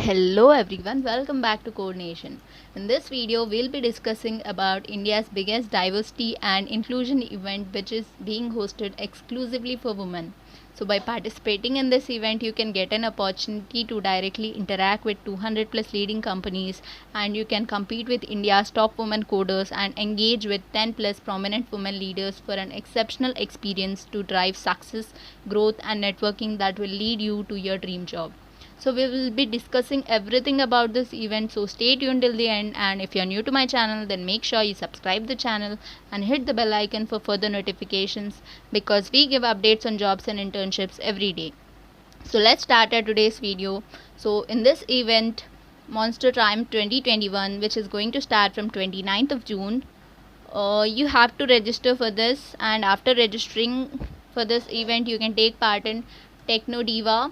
Hello everyone, welcome back to Coordination. In this video, we'll be discussing about India's biggest diversity and inclusion event, which is being hosted exclusively for women. So by participating in this event, you can get an opportunity to directly interact with 200 plus leading companies, and you can compete with India's top women coders and engage with 10 plus prominent women leaders for an exceptional experience to drive success, growth and networking that will lead you to your dream job. So we will be discussing everything about this event, so stay tuned till the end. And if you're new to my channel, then make sure you subscribe the channel and hit the bell icon for further notifications, because we give updates on jobs and internships every day. So let's start our today's video. So in this event, Monster Time 2021, which is going to start from 29th of June, you have to register for this, and after registering for this event, you can take part in Techno Diva,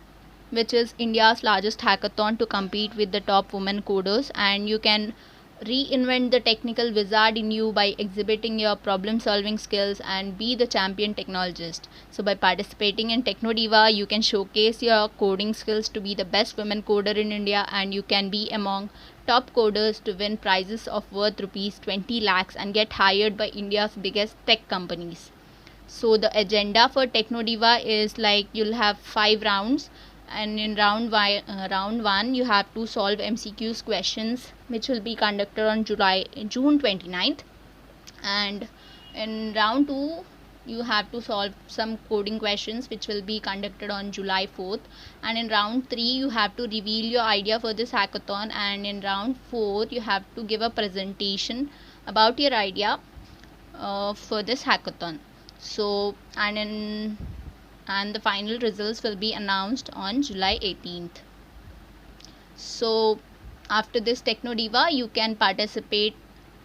which is India's largest hackathon to compete with the top women coders, and you can reinvent the technical wizard in you by exhibiting your problem solving skills and be the champion technologist. So by participating in Techno Diva, you can showcase your coding skills to be the best women coder in India, and you can be among top coders to win prizes of worth rupees 20 lakhs and get hired by India's biggest tech companies. So the agenda for Techno Diva is like you'll have 5 rounds, and in round 1 you have to solve MCQs questions, which will be conducted on June 29th, and in round 2 you have to solve some coding questions, which will be conducted on July 4th, and in round 3 you have to reveal your idea for this hackathon, and in round 4 you have to give a presentation about your idea for this hackathon. So and the final results will be announced on July 18th. So after this Techno Diva, you can participate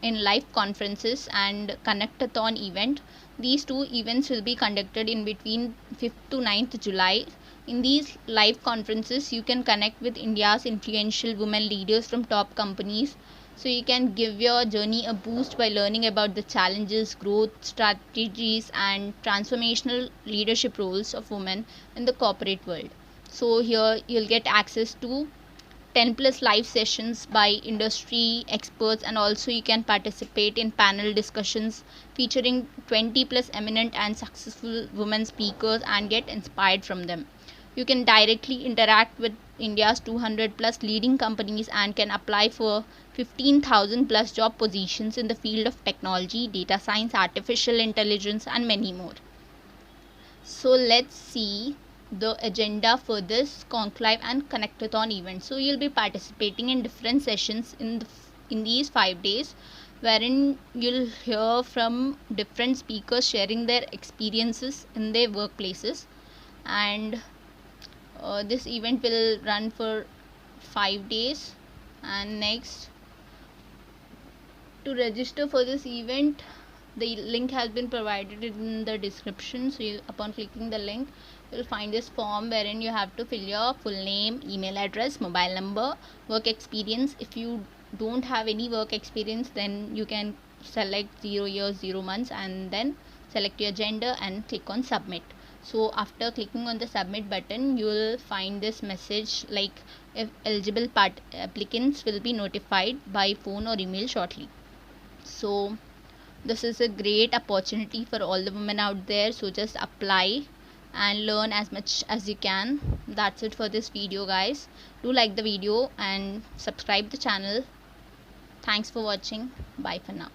in live conferences and Connectathon event. These two events will be conducted in between 5th to 9th July. In these live conferences, you can connect with India's influential women leaders from top companies, so you can give your journey a boost by learning about the challenges, growth strategies and transformational leadership roles of women in the corporate world. So here you'll get access to 10 plus live sessions by industry experts, and also you can participate in panel discussions featuring 20 plus eminent and successful women speakers and get inspired from them. You can directly interact with India's 200 plus leading companies and can apply for 15,000 plus job positions in the field of technology, data science, artificial intelligence and many more. So let's see the agenda for this conclave and connectathon event. So you'll be participating in different sessions in these 5 days, wherein you'll hear from different speakers sharing their experiences in their workplaces, and this event will run for 5 days. And next, to register for this event, the link has been provided in the description. So upon clicking the link, you'll find this form wherein you have to fill your full name, email address, mobile number, work experience. If you don't have any work experience, then you can select 0 years 0 months and then select your gender and click on submit. So after clicking on the submit button, you will find this message like, if eligible applicants will be notified by phone or email shortly. So this is a great opportunity for all the women out there, so just apply and learn as much as you can. That's it for this video, guys. Do like the video and subscribe the channel. Thanks for watching. Bye for now.